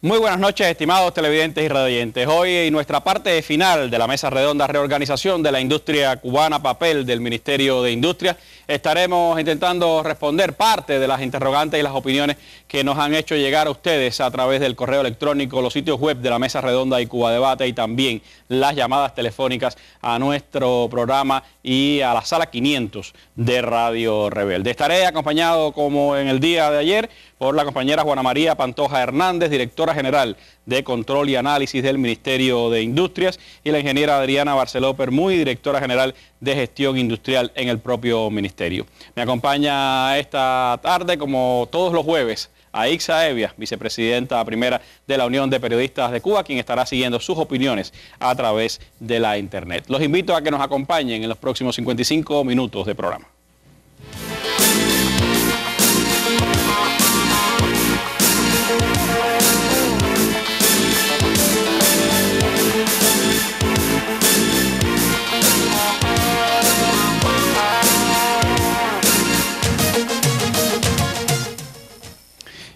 Muy buenas noches, estimados televidentes y radioyentes. Hoy en nuestra parte final de la mesa redonda reorganización de la industria cubana papel del Ministerio de Industria, estaremos intentando responder parte de las interrogantes y las opiniones que nos han hecho llegar a ustedes a través del correo electrónico, los sitios web de la mesa redonda y Cuba Debate y también las llamadas telefónicas a nuestro programa y a la sala 500 de Radio Rebelde. Estaré acompañado como en el día de ayer por la compañera Juana María Pantoja Hernández, directora general de Control y Análisis del Ministerio de Industrias, y la ingeniera Adriana Barceló Permuy, directora general de Gestión Industrial en el propio Ministerio. Me acompaña esta tarde, como todos los jueves, Aixa Evia, vicepresidenta primera de la Unión de Periodistas de Cuba, quien estará siguiendo sus opiniones a través de la Internet. Los invito a que nos acompañen en los próximos 55 minutos de programa.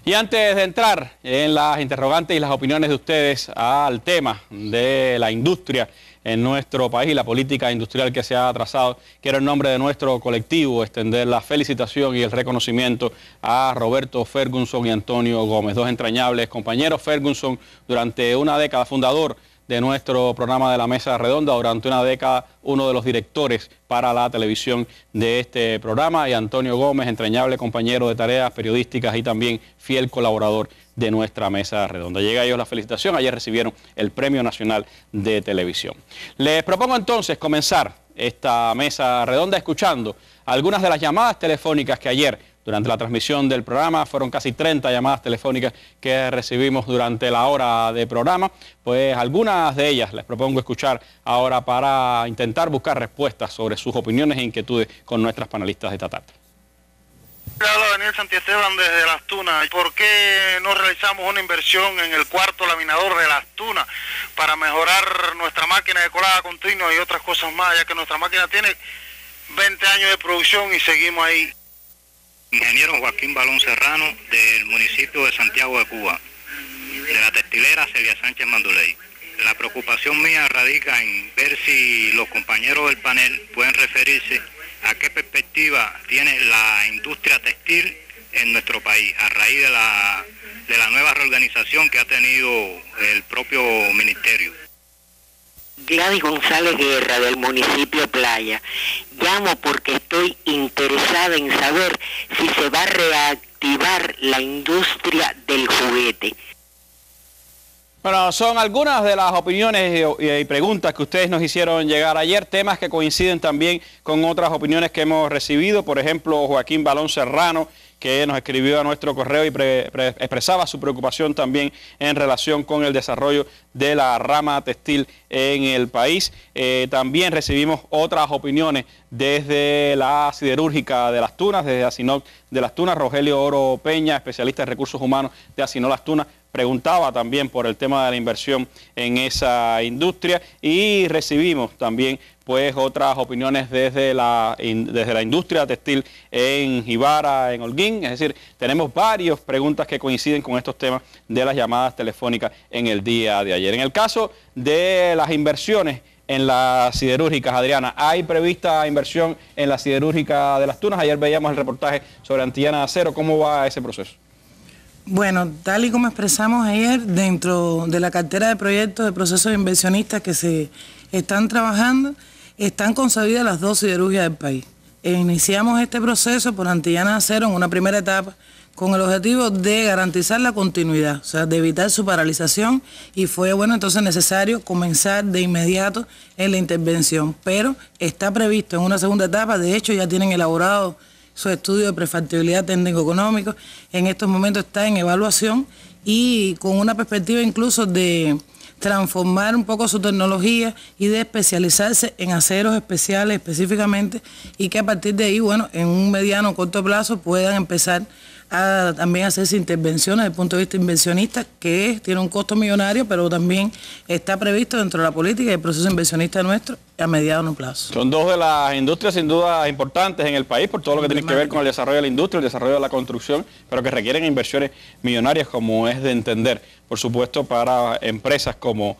Y antes de entrar en las interrogantes y las opiniones de ustedes al tema de la industria en nuestro país y la política industrial que se ha trazado, quiero en nombre de nuestro colectivo extender la felicitación y el reconocimiento a Roberto Ferguson y Antonio Gómez, dos entrañables compañeros. Ferguson, durante una década fundador de nuestro programa de la Mesa Redonda, durante una década uno de los directores para la televisión de este programa, y Antonio Gómez, entrañable compañero de tareas periodísticas y también fiel colaborador de nuestra Mesa Redonda. Llega a ellos la felicitación, ayer recibieron el Premio Nacional de Televisión. Les propongo entonces comenzar esta Mesa Redonda escuchando algunas de las llamadas telefónicas que ayer, durante la transmisión del programa, fueron casi 30 llamadas telefónicas que recibimos durante la hora de programa. Pues algunas de ellas les propongo escuchar ahora para intentar buscar respuestas sobre sus opiniones e inquietudes con nuestras panelistas de esta tarde. Habla Daniel Santiesteban desde Las Tunas. ¿Por qué no realizamos una inversión en el cuarto laminador de Las Tunas para mejorar nuestra máquina de colada continua y otras cosas más, ya que nuestra máquina tiene 20 años de producción y seguimos ahí? Ingeniero Joaquín Balón Serrano, del municipio de Santiago de Cuba, de la textilera Celia Sánchez Manduley. La preocupación mía radica en ver si los compañeros del panel pueden referirse a qué perspectiva tiene la industria textil en nuestro país a raíz de la nueva reorganización que ha tenido el propio ministerio. Gladys González Guerra, del municipio Playa. Llamo porque estoy interesada en saber si se va a reactivar la industria del juguete. Bueno, son algunas de las opiniones y preguntas que ustedes nos hicieron llegar ayer, temas que coinciden también con otras opiniones que hemos recibido. Por ejemplo, Joaquín Balón Serrano, que nos escribió a nuestro correo y expresaba su preocupación también en relación con el desarrollo de la rama textil en el país. También recibimos otras opiniones desde la siderúrgica de Las Tunas, desde Asinoc de Las Tunas. Rogelio Oro Peña, especialista en recursos humanos de Asinoc Las Tunas, preguntaba también por el tema de la inversión en esa industria, y recibimos también pues otras opiniones desde la industria textil en Jibara, en Holguín. Es decir, tenemos varias preguntas que coinciden con estos temas de las llamadas telefónicas en el día de ayer. En el caso de las inversiones en las siderúrgicas, Adriana, ¿hay prevista inversión en la siderúrgica de Las Tunas? Ayer veíamos el reportaje sobre Antillana de Acero. ¿Cómo va ese proceso? Bueno, tal y como expresamos ayer, dentro de la cartera de proyectos de procesos inversionistas que se están trabajando, están concebidas las dos siderúrgicas del país. Iniciamos este proceso por Antillana de Acero en una primera etapa con el objetivo de garantizar la continuidad, o sea, de evitar su paralización, y fue entonces necesario comenzar de inmediato en la intervención, pero está previsto en una segunda etapa. De hecho ya tienen elaborado su estudio de prefactibilidad técnico-económico, en estos momentos está en evaluación y con una perspectiva incluso de transformar un poco su tecnología y de especializarse en aceros especiales específicamente, y que a partir de ahí, en un mediano o corto plazo puedan empezar a también hacerse intervenciones desde el punto de vista inversionista, que tiene un costo millonario, pero también está previsto dentro de la política y el proceso inversionista nuestro a mediano plazo. Son dos de las industrias sin duda importantes en el país por todo lo que tiene que ver con el desarrollo de la industria, el desarrollo de la construcción, pero que requieren inversiones millonarias, como es de entender, por supuesto, para empresas como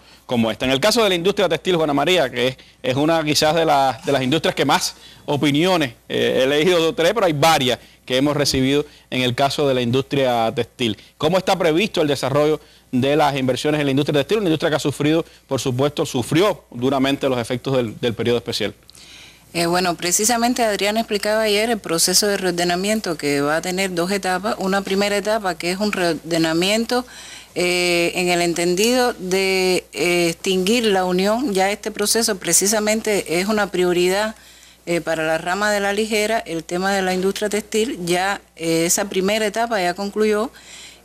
esta. En el caso de la industria textil, Juana María, que es una quizás de las industrias que más opiniones he leído de ustedes, pero hay varias que hemos recibido en el caso de la industria textil. ¿Cómo está previsto el desarrollo de las inversiones en la industria textil? Una industria que ha sufrido, por supuesto, sufrió duramente los efectos del periodo especial. Bueno, precisamente Adrián explicaba ayer el proceso de reordenamiento que va a tener dos etapas. Una primera etapa que es un reordenamiento en el entendido de extinguir la unión. Ya este proceso precisamente es una prioridad para la rama de la ligera, el tema de la industria textil. Ya esa primera etapa ya concluyó.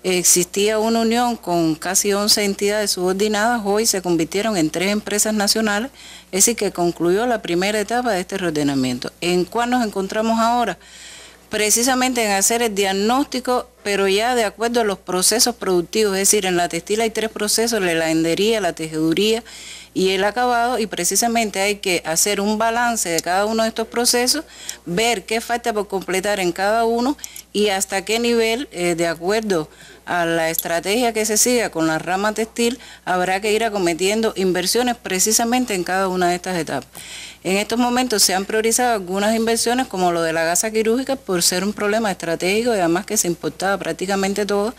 Existía una unión con casi 11 entidades subordinadas, hoy se convirtieron en 3 empresas nacionales, es decir, que concluyó la primera etapa de este reordenamiento. ¿En cuál nos encontramos ahora? Precisamente en hacer el diagnóstico, pero ya de acuerdo a los procesos productivos, es decir, en la textil hay 3 procesos, la hilandería, la tejeduría y el acabado, y precisamente hay que hacer un balance de cada uno de estos procesos, ver qué falta por completar en cada uno y hasta qué nivel, de acuerdo a la estrategia que se siga con la rama textil, habrá que ir acometiendo inversiones precisamente en cada una de estas etapas. En estos momentos se han priorizado algunas inversiones como lo de la gasa quirúrgica por ser un problema estratégico y además que se importaba prácticamente todo,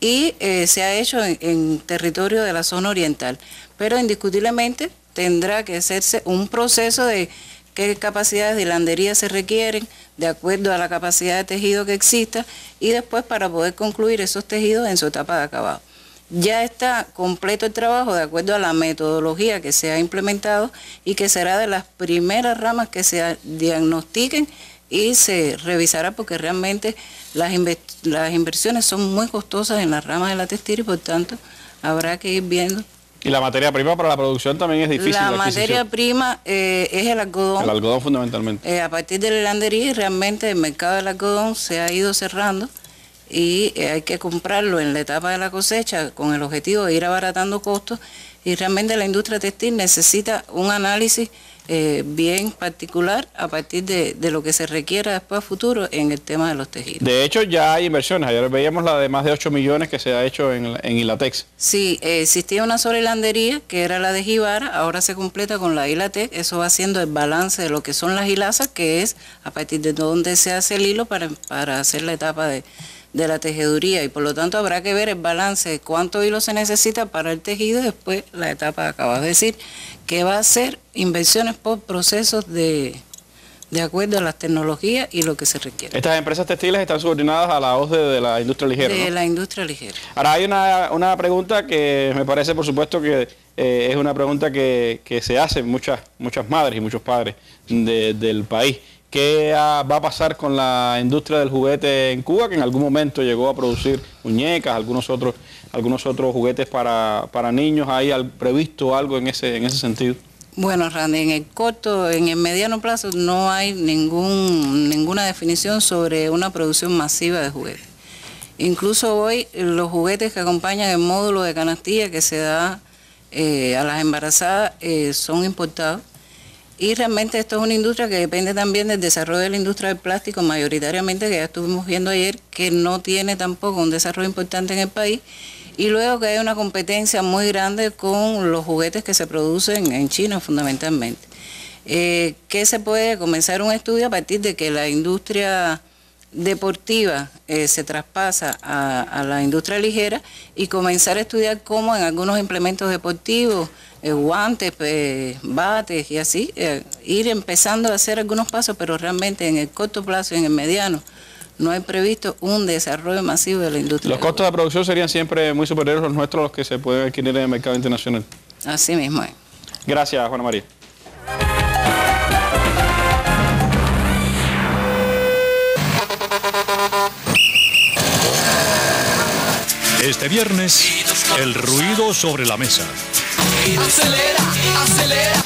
y se ha hecho en territorio de la zona oriental. Pero indiscutiblemente tendrá que hacerse un proceso de qué capacidades de hilandería se requieren de acuerdo a la capacidad de tejido que exista y después para poder concluir esos tejidos en su etapa de acabado. Ya está completo el trabajo de acuerdo a la metodología que se ha implementado y que será de las primeras ramas que se diagnostiquen y se revisará porque realmente las inversiones son muy costosas en las ramas de la textil y por tanto habrá que ir viendo. Y la materia prima para la producción también es difícil. La materia prima es el algodón. El algodón fundamentalmente. A partir de la hilandería realmente el mercado del algodón se ha ido cerrando y hay que comprarlo en la etapa de la cosecha con el objetivo de ir abaratando costos y realmente la industria textil necesita un análisis bien particular a partir de lo que se requiera después a futuro en el tema de los tejidos. De hecho ya hay inversiones, ayer veíamos la de más de 8 millones que se ha hecho en Hilatex. Sí, existía una sola hilandería que era la de Jibara, ahora se completa con la Hilatex, eso va haciendo el balance de lo que son las hilazas, que es a partir de donde se hace el hilo para hacer la etapa de la tejeduría y por lo tanto habrá que ver el balance de cuánto hilo se necesita para el tejido y después la etapa de acabado. Es decir, que va a ser inversiones por procesos de acuerdo a las tecnologías y lo que se requiere. Estas empresas textiles están subordinadas a la OCDE de la industria ligera, ¿no? De la industria ligera. Ahora hay una pregunta que me parece por supuesto que es una pregunta que se hacen muchas madres y muchos padres del país. ¿Qué va a pasar con la industria del juguete en Cuba, que en algún momento llegó a producir muñecas, algunos otros juguetes para niños? ¿Hay previsto algo en ese sentido? Bueno, Randy, en el mediano plazo no hay ninguna definición sobre una producción masiva de juguetes. Incluso hoy los juguetes que acompañan el módulo de canastilla que se da a las embarazadas son importados. Y realmente esto es una industria que depende también del desarrollo de la industria del plástico, mayoritariamente, que ya estuvimos viendo ayer, que no tiene tampoco un desarrollo importante en el país. Y luego que hay una competencia muy grande con los juguetes que se producen en China fundamentalmente. Que se puede comenzar un estudio a partir de que la industria deportiva se traspasa a la industria ligera y comenzar a estudiar cómo en algunos implementos deportivos, guantes, bates y así, ir empezando a hacer algunos pasos, pero realmente en el corto plazo y en el mediano no hay previsto un desarrollo masivo de la industria. Los costos de producción serían siempre muy superiores a los nuestros, los que se pueden adquirir en el mercado internacional. Así mismo es. Gracias, Juana María. Este viernes, el ruido sobre la mesa. Acelera, acelera.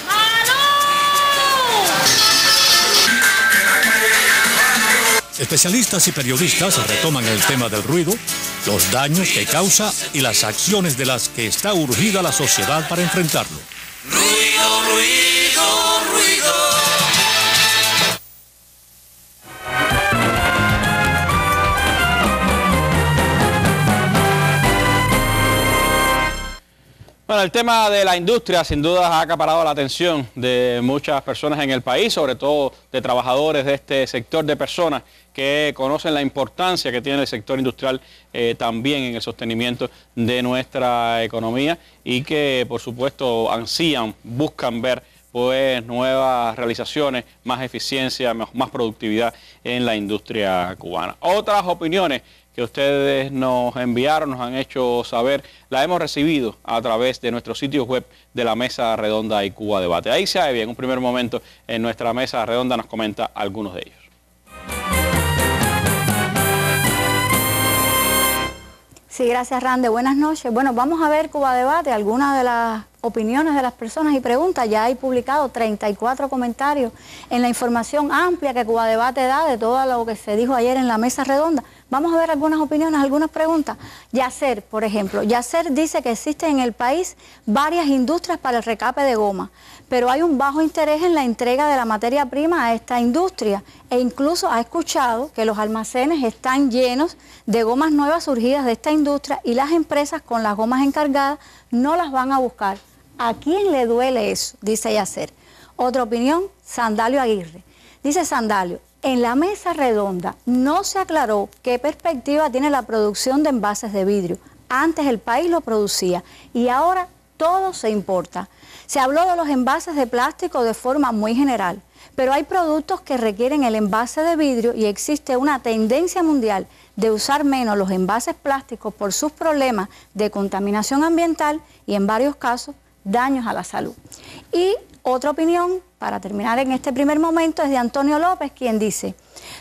Especialistas y periodistas retoman el tema del ruido, los daños que causa y las acciones de las que está urgida la sociedad para enfrentarlo. Ruido, ruido, ruido. Bueno, el tema de la industria sin duda ha acaparado la atención de muchas personas en el país, sobre todo de trabajadores de este sector, de personas que conocen la importancia que tiene el sector industrial también en el sostenimiento de nuestra economía y que por supuesto ansían, buscan ver pues nuevas realizaciones, más eficiencia, más productividad en la industria cubana. Otras opiniones que ustedes nos enviaron, nos han hecho saber, la hemos recibido a través de nuestro sitio web de la Mesa Redonda y Cuba Debate. Ahí se ve en un primer momento en nuestra Mesa Redonda nos comenta algunos de ellos. Sí, gracias Rande. Buenas noches. Bueno, vamos a ver Cuba Debate, algunas de las opiniones de las personas y preguntas. Ya hay publicado 34 comentarios en la información amplia que Cuba Debate da de todo lo que se dijo ayer en la Mesa Redonda. Vamos a ver algunas opiniones, algunas preguntas. Yacer, por ejemplo. Yacer dice que existen en el país varias industrias para el recape de goma, pero hay un bajo interés en la entrega de la materia prima a esta industria e incluso ha escuchado que los almacenes están llenos de gomas nuevas surgidas de esta industria y las empresas con las gomas encargadas no las van a buscar. ¿A quién le duele eso? Dice Yacer. Otra opinión, Sandalio Aguirre. Dice Sandalio, en la Mesa Redonda no se aclaró qué perspectiva tiene la producción de envases de vidrio. Antes el país lo producía y ahora todo se importa. Se habló de los envases de plástico de forma muy general, pero hay productos que requieren el envase de vidrio y existe una tendencia mundial de usar menos los envases plásticos por sus problemas de contaminación ambiental y en varios casos daños a la salud. Y otra opinión, para terminar en este primer momento, es de Antonio López, quien dice,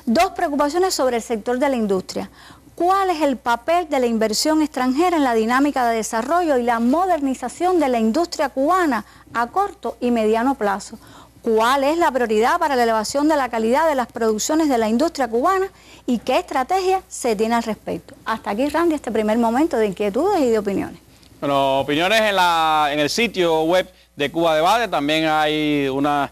dos preocupaciones sobre el sector de la industria. ¿Cuál es el papel de la inversión extranjera en la dinámica de desarrollo y la modernización de la industria cubana a corto y mediano plazo? ¿Cuál es la prioridad para la elevación de la calidad de las producciones de la industria cubana y qué estrategia se tiene al respecto? Hasta aquí, Randy, este primer momento de inquietudes y de opiniones. Bueno, opiniones en el sitio web de Cuba Debate, también hay unas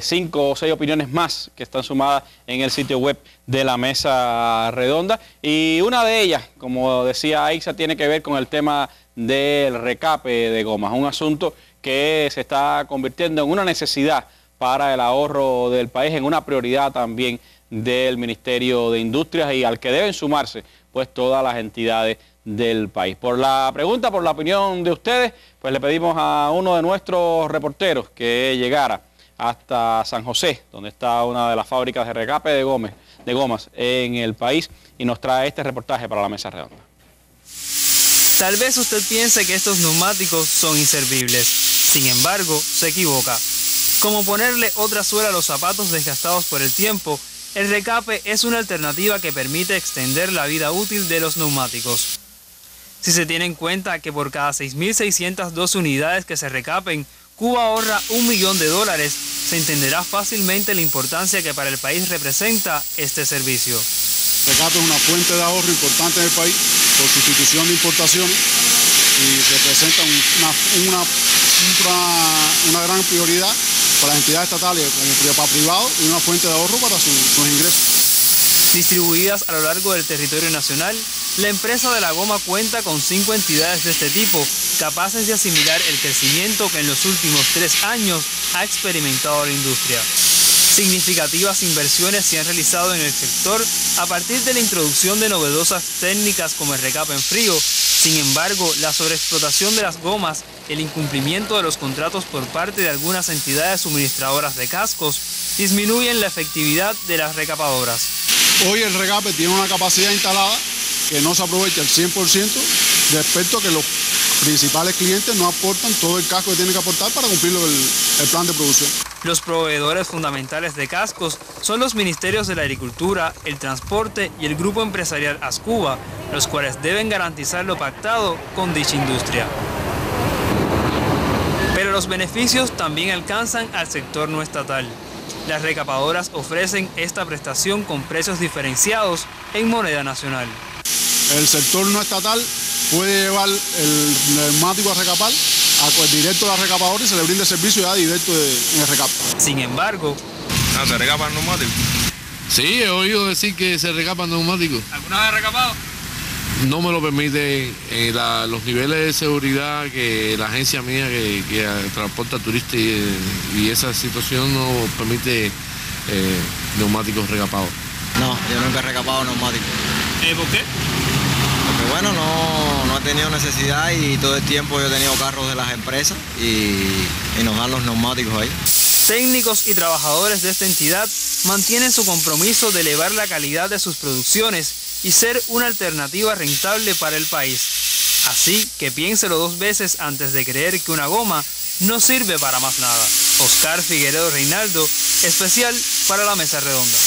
5 o 6 opiniones más que están sumadas en el sitio web de la Mesa Redonda y una de ellas, como decía Aixa, tiene que ver con el tema del recape de gomas, un asunto que se está convirtiendo en una necesidad para el ahorro del país, en una prioridad también del Ministerio de Industrias y al que deben sumarse pues todas las entidades del país. Por la pregunta, por la opinión de ustedes, pues le pedimos a uno de nuestros reporteros que llegara hasta San José, donde está una de las fábricas de recape de gomas en el país y nos trae este reportaje para la Mesa Redonda. Tal vez usted piense que estos neumáticos son inservibles, sin embargo, se equivoca. Como ponerle otra suela a los zapatos desgastados por el tiempo, el recape es una alternativa que permite extender la vida útil de los neumáticos. Si se tiene en cuenta que por cada 6.602 unidades que se recapen, Cuba ahorra $1 millón, se entenderá fácilmente la importancia que para el país representa este servicio. El recape es una fuente de ahorro importante en el país por sustitución de importaciones y representa una gran prioridad para las entidades estatales como para privados y una fuente de ahorro para sus ingresos. Distribuidas a lo largo del territorio nacional, la empresa de la goma cuenta con 5 entidades de este tipo, capaces de asimilar el crecimiento que en los últimos 3 años ha experimentado la industria. Significativas inversiones se han realizado en el sector a partir de la introducción de novedosas técnicas como el recape en frío. Sin embargo, la sobreexplotación de las gomas, el incumplimiento de los contratos por parte de algunas entidades suministradoras de cascos, disminuyen la efectividad de las recapadoras. Hoy el recape tiene una capacidad instalada que no se aprovecha al 100% respecto a que los principales clientes no aportan todo el casco que tienen que aportar para cumplir el plan de producción. Los proveedores fundamentales de cascos son los ministerios de la Agricultura, el Transporte y el grupo empresarial Ascuba, los cuales deben garantizar lo pactado con dicha industria. Pero los beneficios también alcanzan al sector no estatal. Las recapadoras ofrecen esta prestación con precios diferenciados en moneda nacional. El sector no estatal puede llevar el neumático a recapar directo a la recapadora y se le brinda el servicio ya directo en el recap. Sin embargo... ¿se recapan neumáticos? Sí, he oído decir que se recapan neumáticos. ¿Alguna vez ha recapado? No me lo permiten los niveles de seguridad que la agencia mía que transporta turistas y esa situación no permite neumáticos recapados. No, yo nunca he recapado neumáticos. ¿Por qué? Porque bueno, no he tenido necesidad y todo el tiempo yo he tenido carros de las empresas y nos dan los neumáticos ahí. Técnicos y trabajadores de esta entidad mantienen su compromiso de elevar la calidad de sus producciones y ser una alternativa rentable para el país. Así que piénselo 2 veces antes de creer que una goma no sirve para más nada. Oscar Figueredo Reinaldo, especial para la Mesa Redonda.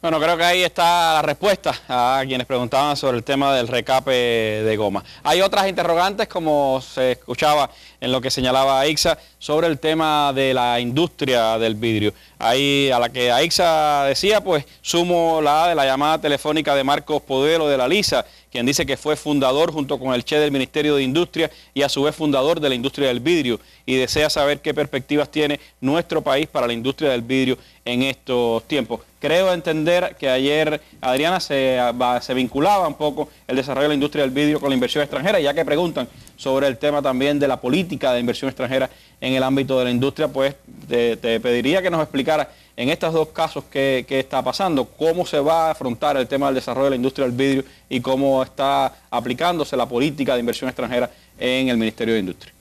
Bueno, creo que ahí está la respuesta a quienes preguntaban sobre el tema del recape de goma. Hay otras interrogantes, como se escuchaba en lo que señalaba Aixa, sobre el tema de la industria del vidrio. Ahí a la que Aixa decía, pues sumo la de la llamada telefónica de Marcos Podelo de la Lisa, quien dice que fue fundador junto con el Che del Ministerio de Industria y a su vez fundador de la industria del vidrio, y desea saber qué perspectivas tiene nuestro país para la industria del vidrio en estos tiempos. Creo entender que ayer, Adriana, se vinculaba un poco el desarrollo de la industria del vidrio con la inversión extranjera, ya que preguntan sobre el tema también de la política de inversión extranjera en el ámbito de la industria, pues te pediría que nos explicara en estos 2 casos qué está pasando, cómo se va a afrontar el tema del desarrollo de la industria del vidrio y cómo está aplicándose la política de inversión extranjera en el Ministerio de Industria.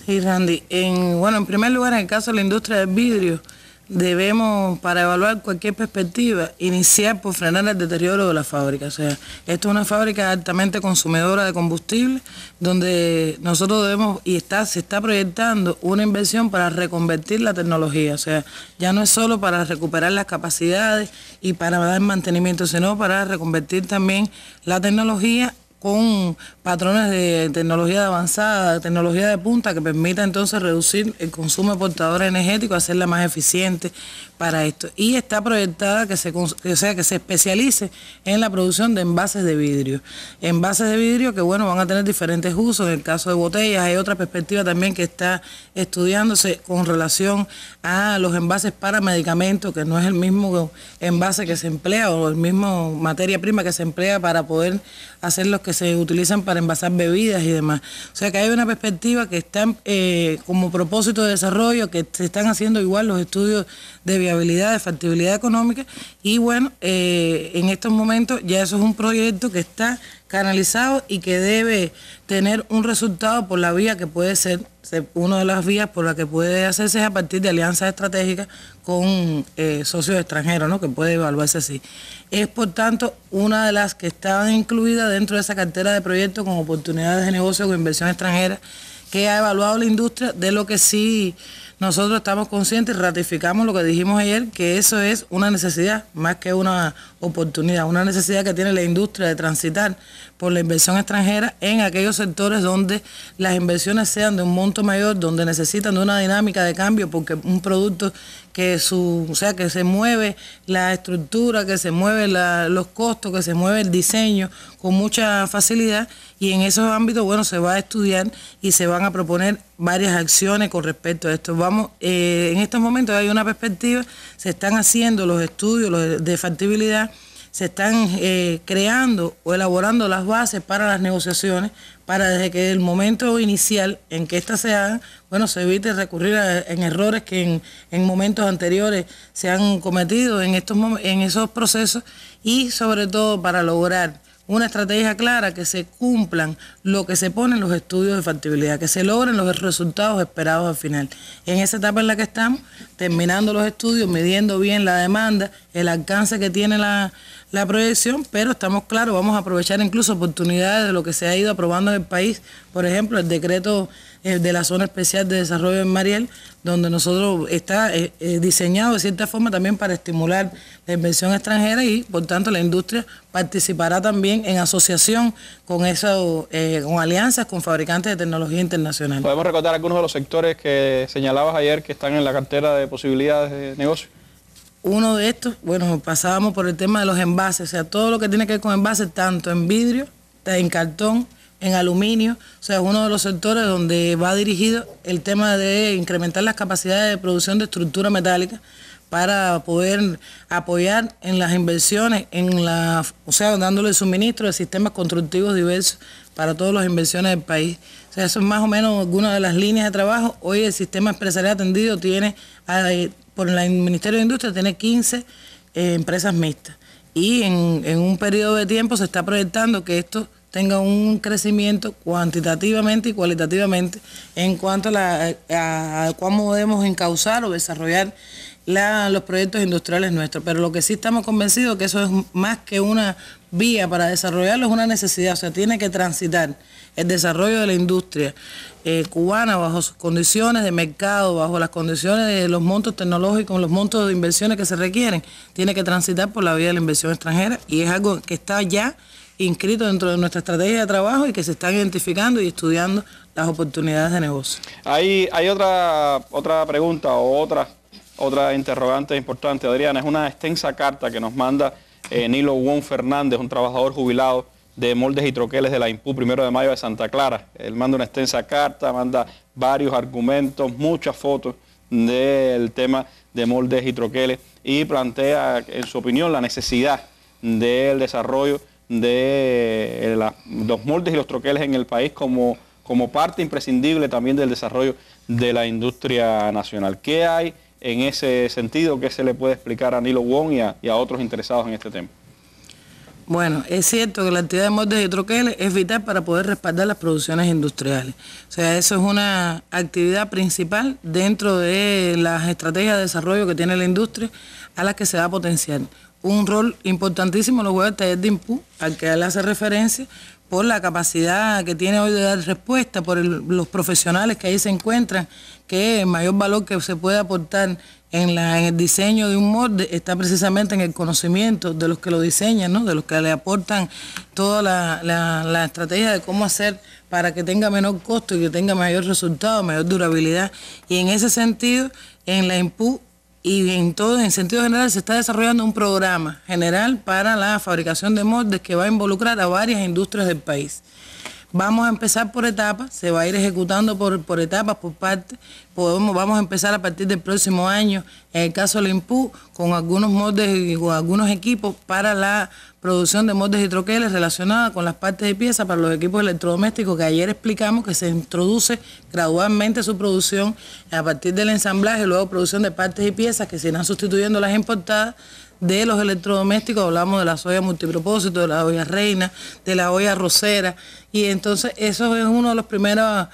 Sí, Randy. En primer lugar, en el caso de la industria del vidrio, debemos, para evaluar cualquier perspectiva, iniciar por frenar el deterioro de la fábrica. O sea, esto es una fábrica altamente consumidora de combustible, donde nosotros debemos, se está proyectando una inversión para reconvertir la tecnología. O sea, ya no es solo para recuperar las capacidades y para dar mantenimiento, sino para reconvertir también la tecnología con patrones de tecnología avanzada, tecnología de punta, que permita entonces reducir el consumo de portadores energéticos, hacerla más eficiente para esto. Y está proyectada que se especialice en la producción de envases de vidrio. Envases de vidrio que, bueno, van a tener diferentes usos. En el caso de botellas hay otra perspectiva también que está estudiándose con relación a los envases para medicamentos, que no es el mismo envase que se emplea o el mismo materia prima que se emplea para poder hacer los que se utilizan para envasar bebidas y demás. O sea que hay una perspectiva que está como propósito de desarrollo, que se están haciendo igual los estudios de viabilidad, de factibilidad económica, y bueno, en estos momentos ya eso es un proyecto que está canalizado y que debe tener un resultado por la vía que puede ser, una de las vías por la que puede hacerse es a partir de alianzas estratégicas con socios extranjeros, ¿no? Que puede evaluarse así. Es, por tanto, una de las que estaban incluidas dentro de esa cartera de proyectos con oportunidades de negocio con inversión extranjera, que ha evaluado la industria, de lo que sí nosotros estamos conscientes y ratificamos lo que dijimos ayer, que eso es una necesidad más que una oportunidad, una necesidad que tiene la industria de transitar por la inversión extranjera en aquellos sectores donde las inversiones sean de un monto mayor, donde necesitan de una dinámica de cambio, porque un producto que que se mueve la estructura, que se mueve los costos, que se mueve el diseño con mucha facilidad, y en esos ámbitos, bueno, se va a estudiar y se van a proponer varias acciones con respecto a esto. En estos momentos hay una perspectiva, se están haciendo los estudios de factibilidad, se están creando o elaborando las bases para las negociaciones, para desde que el momento inicial en que éstas se hagan, bueno, se evite recurrir en errores que en momentos anteriores se han cometido en esos procesos, y sobre todo para lograr una estrategia clara, que se cumplan lo que se pone en los estudios de factibilidad, que se logren los resultados esperados al final. En esa etapa en la que estamos, terminando los estudios, midiendo bien la demanda, el alcance que tiene la proyección, pero estamos claros, vamos a aprovechar incluso oportunidades de lo que se ha ido aprobando en el país, por ejemplo, el decreto de la Zona Especial de Desarrollo en Mariel, donde nosotros está diseñado de cierta forma también para estimular la inversión extranjera y por tanto la industria participará también en asociación con eso, con alianzas con fabricantes de tecnología internacional. ¿Podemos recordar algunos de los sectores que señalabas ayer que están en la cartera de posibilidades de negocio? Uno de estos, bueno, pasábamos por el tema de los envases, o sea, todo lo que tiene que ver con envases, tanto en vidrio, en cartón, en aluminio, o sea, es uno de los sectores donde va dirigido el tema de incrementar las capacidades de producción de estructura metálica para poder apoyar en las inversiones, o sea, dándole suministro de sistemas constructivos diversos para todas las inversiones del país. O sea, eso es más o menos alguna de las líneas de trabajo. Hoy el sistema empresarial atendido tiene, por el Ministerio de Industria, tiene 15 empresas mixtas. Y en un periodo de tiempo se está proyectando que esto tenga un crecimiento cuantitativamente y cualitativamente en cuanto a cómo podemos encauzar o desarrollar los proyectos industriales nuestros. Pero lo que sí estamos convencidos que eso es más que una vía para desarrollarlo, es una necesidad, o sea, tiene que transitar el desarrollo de la industria cubana bajo sus condiciones de mercado, bajo las condiciones de los montos tecnológicos, los montos de inversiones que se requieren, tiene que transitar por la vía de la inversión extranjera y es algo que está ya inscrito dentro de nuestra estrategia de trabajo y que se están identificando y estudiando las oportunidades de negocio. Hay otra pregunta o otra interrogante importante, Adriana. Es una extensa carta que nos manda Nilo Wong Fernández, un trabajador jubilado de moldes y troqueles de la INPU 1 de Mayo de Santa Clara. Él manda una extensa carta, manda varios argumentos, muchas fotos del tema de moldes y troqueles y plantea, en su opinión, la necesidad del desarrollo de los moldes y los troqueles en el país como parte imprescindible también del desarrollo de la industria nacional. ¿Qué hay en ese sentido? ¿Qué se le puede explicar a Nilo Wong y a otros interesados en este tema? Bueno, es cierto que la actividad de moldes y troqueles es vital para poder respaldar las producciones industriales. O sea, eso es una actividad principal dentro de las estrategias de desarrollo que tiene la industria a las que se va a potenciar. Un rol importantísimo lo juega el taller de INPU, al que él hace referencia, por la capacidad que tiene hoy de dar respuesta, por los profesionales que ahí se encuentran, que el mayor valor que se puede aportar en el diseño de un molde está precisamente en el conocimiento de los que lo diseñan, ¿no? De los que le aportan toda la estrategia de cómo hacer para que tenga menor costo y que tenga mayor resultado, mayor durabilidad. Y en ese sentido, en la INPU y en sentido general se está desarrollando un programa general para la fabricación de moldes que va a involucrar a varias industrias del país. Vamos a empezar por etapas, se va a ir ejecutando por etapas, por partes. Vamos a empezar a partir del próximo año, en el caso del INPU, con algunos moldes y con algunos equipos para la producción de moldes y troqueles relacionadas con las partes y piezas para los equipos electrodomésticos que ayer explicamos que se introduce gradualmente su producción a partir del ensamblaje, luego producción de partes y piezas que se irán sustituyendo las importadas. De los electrodomésticos hablamos de las ollas multipropósito, de la olla reina, de la olla arrocera, y entonces eso es una de las primeras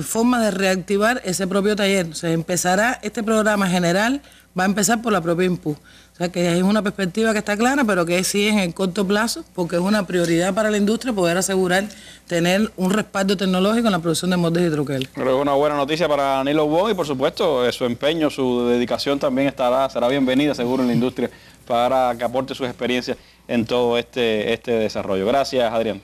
formas de reactivar ese propio taller. O sea, empezará este programa general, va a empezar por la propia INPU. O sea, que es una perspectiva que está clara, pero que sí es en el corto plazo, porque es una prioridad para la industria poder asegurar tener un respaldo tecnológico en la producción de moldes y troqueles. Creo que es una buena noticia para Nilo Wong y por supuesto su empeño, su dedicación también será bienvenida seguro en la industria para que aporte sus experiencias en todo este desarrollo. Gracias, Adrián.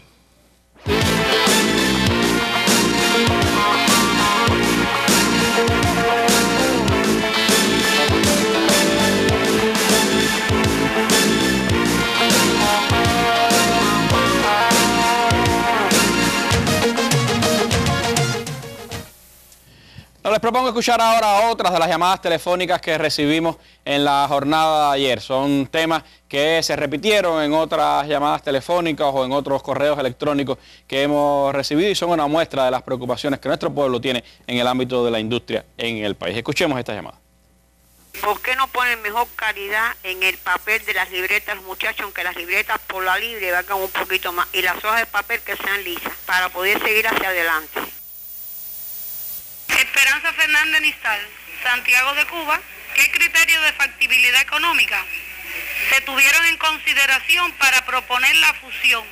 Les propongo escuchar ahora otras de las llamadas telefónicas que recibimos en la jornada de ayer. Son temas que se repitieron en otras llamadas telefónicas o en otros correos electrónicos que hemos recibido y son una muestra de las preocupaciones que nuestro pueblo tiene en el ámbito de la industria en el país. Escuchemos esta llamada. ¿Por qué no ponen mejor calidad en el papel de las libretas, muchachos, aunque las libretas por la libre valgan un poquito más y las hojas de papel que sean lisas para poder seguir hacia adelante? Esperanza Fernández Nistal, Santiago de Cuba. ¿Qué criterios de factibilidad económica se tuvieron en consideración para proponer la fusión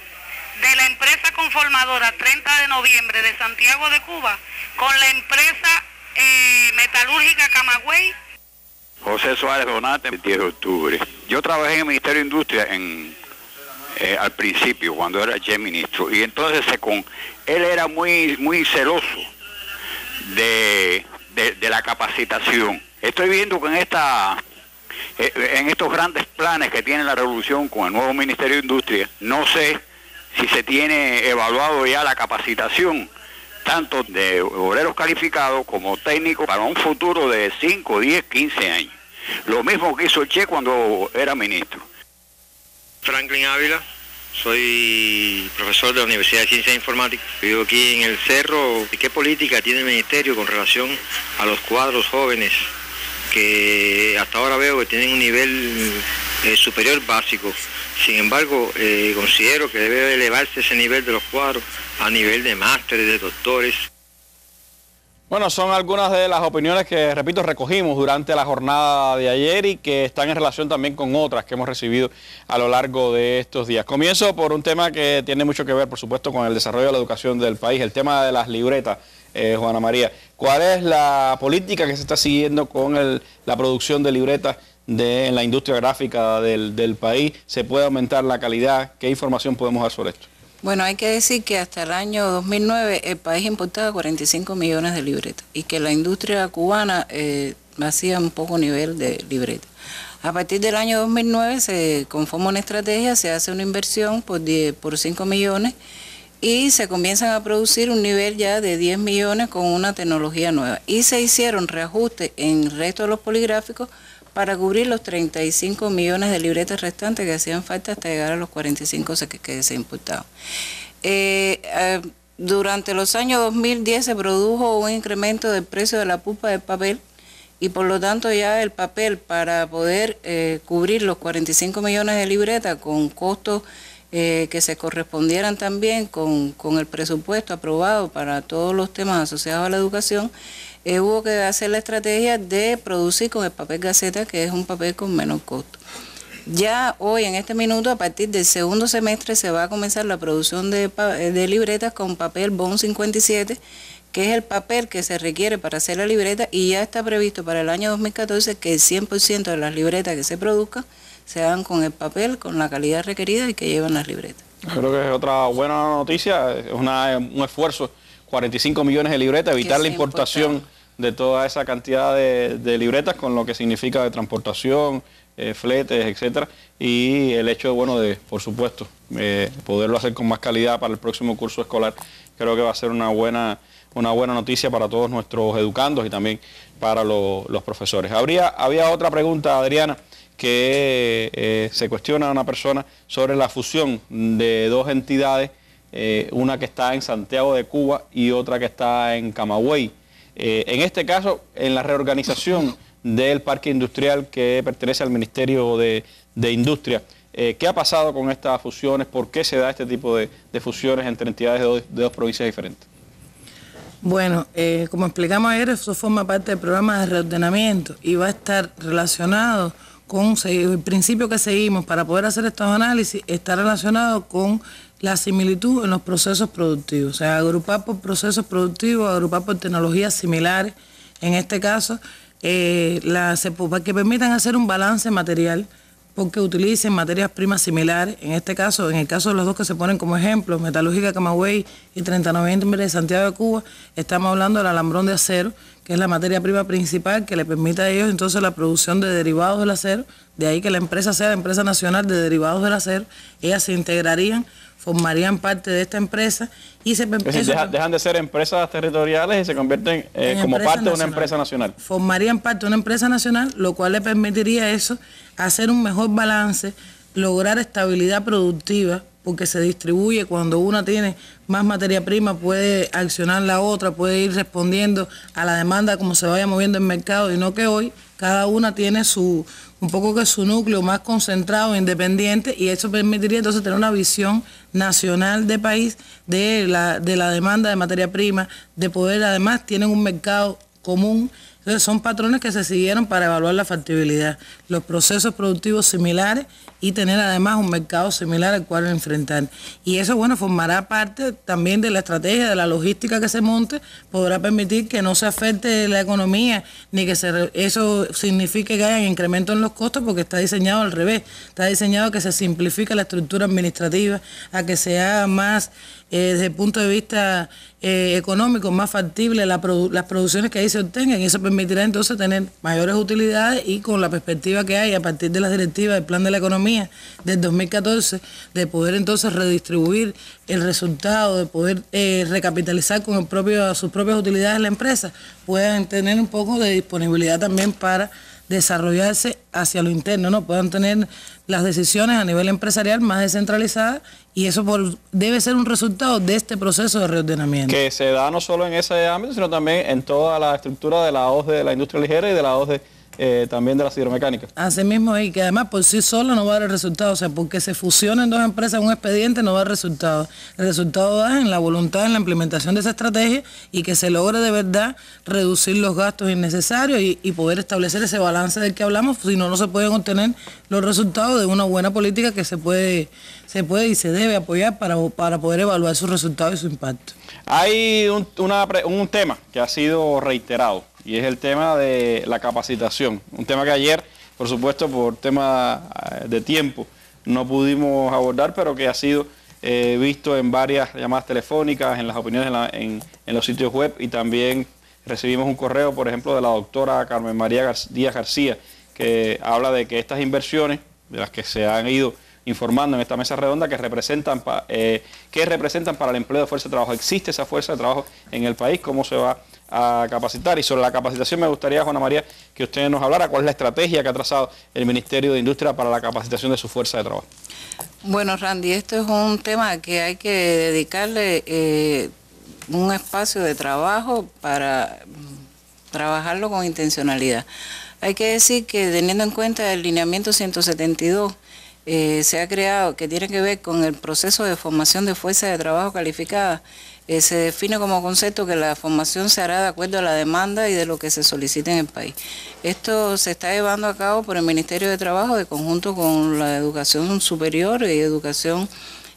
de la empresa conformadora 30 de noviembre de Santiago de Cuba con la empresa metalúrgica Camagüey? José Suárez Donate, el 10 de octubre. Yo trabajé en el Ministerio de Industria al principio, cuando era ya ministro, y entonces él era muy celoso de la capacitación. Estoy viendo que en estos grandes planes que tiene la revolución con el nuevo Ministerio de Industria, no sé si se tiene evaluado ya la capacitación tanto de obreros calificados como técnicos para un futuro de 5, 10, 15 años. Lo mismo que hizo Che cuando era ministro. Franklin Ávila, soy profesor de la Universidad de Ciencias Informáticas. Vivo aquí en el Cerro. ¿Qué política tiene el Ministerio con relación a los cuadros jóvenes que hasta ahora veo que tienen un nivel superior básico? Sin embargo, considero que debe elevarse ese nivel de los cuadros a nivel de másteres, de doctores. Bueno, son algunas de las opiniones que, repito, recogimos durante la jornada de ayer y que están en relación también con otras que hemos recibido a lo largo de estos días. Comienzo por un tema que tiene mucho que ver, por supuesto, con el desarrollo de la educación del país, el tema de las libretas. Juana María, ¿cuál es la política que se está siguiendo con la producción de libretas en la industria gráfica del país? ¿Se puede aumentar la calidad? ¿Qué información podemos dar sobre esto? Bueno, hay que decir que hasta el año 2009 el país importaba 45 millones de libretas y que la industria cubana hacía un poco nivel de libretas. A partir del año 2009 se conforma una estrategia, se hace una inversión por 5 millones y se comienzan a producir un nivel ya de 10 millones con una tecnología nueva. Y se hicieron reajustes en el resto de los poligráficos para cubrir los 35 millones de libretas restantes que hacían falta hasta llegar a los 45 que se importaban. Durante los años 2010 se produjo un incremento del precio de la pulpa del papel y por lo tanto ya el papel para poder cubrir los 45 millones de libretas con costos que se correspondieran también con el presupuesto aprobado para todos los temas asociados a la educación, hubo que hacer la estrategia de producir con el papel gaceta, que es un papel con menor costo. Ya hoy, en este minuto, a partir del segundo semestre, se va a comenzar la producción de libretas con papel Bond 57, que es el papel que se requiere para hacer la libreta, y ya está previsto para el año 2014 que el 100% de las libretas que se produzcan se hagan con el papel, con la calidad requerida y que lleven las libretas. Creo que es otra buena noticia, es un esfuerzo, 45 millones de libretas, evitar la importación de toda esa cantidad de libretas, con lo que significa de transportación, fletes, etcétera, y el hecho de, por supuesto, poderlo hacer con más calidad para el próximo curso escolar, creo que va a ser una buena noticia para todos nuestros educandos y también para los profesores. Había otra pregunta, Adriana, que se cuestiona a una persona sobre la fusión de dos entidades, una que está en Santiago de Cuba y otra que está en Camagüey. En este caso, en la reorganización del parque industrial que pertenece al Ministerio de Industria, ¿qué ha pasado con estas fusiones? ¿Por qué se da este tipo de fusiones entre entidades de dos provincias diferentes? Bueno, como explicamos ayer, eso forma parte del programa de reordenamiento y va a estar relacionado con el principio que seguimos para poder hacer estos análisis, está relacionado con la similitud en los procesos productivos, o sea, agrupar por procesos productivos, agrupar por tecnologías similares, en este caso, para que permitan hacer un balance material, porque utilicen materias primas similares, en este caso, en el caso de los dos que se ponen como ejemplo, Metalúrgica Camagüey y 30 de noviembre de Santiago de Cuba, estamos hablando del alambrón de acero, que es la materia prima principal que le permite a ellos entonces la producción de derivados del acero, de ahí que la empresa sea la empresa nacional de derivados del acero, ellas se integrarían, formarían parte de esta empresa y se dejan de ser empresas territoriales y se convierten como parte de una empresa nacional. Formarían parte de una empresa nacional, lo cual le permitiría eso, hacer un mejor balance, lograr estabilidad productiva, porque se distribuye, cuando una tiene más materia prima puede accionar la otra, puede ir respondiendo a la demanda como se vaya moviendo el mercado, y no que hoy cada una tiene un poco que su núcleo más concentrado, independiente, y eso permitiría entonces tener una visión nacional de país de la demanda de materia prima, de poder, además tienen un mercado común, Entonces son patrones que se siguieron para evaluar la factibilidad, los procesos productivos similares y tener además un mercado similar al cual enfrentar. Y eso, bueno, formará parte también de la estrategia, de la logística que se monte, podrá permitir que no se afecte la economía, ni que eso signifique que haya incremento en los costos, porque está diseñado al revés, está diseñado a que se simplifique la estructura administrativa, a que se haga más, desde el punto de vista económico, más factible las producciones que ahí se obtengan, y eso permitirá entonces tener mayores utilidades, y con la perspectiva que hay a partir de las directivas del Plan de la Economía del 2014, de poder entonces redistribuir el resultado, de poder recapitalizar con sus propias utilidades la empresa, puedan tener un poco de disponibilidad también para desarrollarse hacia lo interno, ¿no? Puedan tener las decisiones a nivel empresarial más descentralizadas, y eso debe ser un resultado de este proceso de reordenamiento. Que se da no solo en ese ámbito, sino también en toda la estructura de la OSDE de la industria ligera y de la OSDE también de la hidromecánica. Así mismo, y que además por sí solo no va a dar el resultado, o sea, porque se fusionen dos empresas en un expediente no va a dar resultado. El resultado da en la voluntad, en la implementación de esa estrategia, y que se logre de verdad reducir los gastos innecesarios y poder establecer ese balance del que hablamos, si no, no se pueden obtener los resultados de una buena política que se puede y se debe apoyar para poder evaluar sus resultados y su impacto. Hay un tema que ha sido reiterado, y es el tema de la capacitación. Un tema que ayer, por supuesto, por tema de tiempo, no pudimos abordar, pero que ha sido visto en varias llamadas telefónicas, en las opiniones en los sitios web, y también recibimos un correo, por ejemplo, de la doctora Carmen María Díaz García, que habla de que estas inversiones, de las que se han ido informando en esta mesa redonda, que representan para el empleo de fuerza de trabajo. ¿Existe esa fuerza de trabajo en el país? ¿Cómo se va a capacitar? Y sobre la capacitación me gustaría, Juana María, que usted nos hablara cuál es la estrategia que ha trazado el Ministerio de Industria para la capacitación de su fuerza de trabajo. Bueno, Randy, esto es un tema que hay que dedicarle un espacio de trabajo para trabajarlo con intencionalidad. Hay que decir que, teniendo en cuenta el lineamiento 172, se ha creado, que tiene que ver con el proceso de formación de fuerza de trabajo calificada, se define como concepto que la formación se hará de acuerdo a la demanda y de lo que se solicite en el país. Esto se está llevando a cabo por el Ministerio de Trabajo de conjunto con la educación superior y educación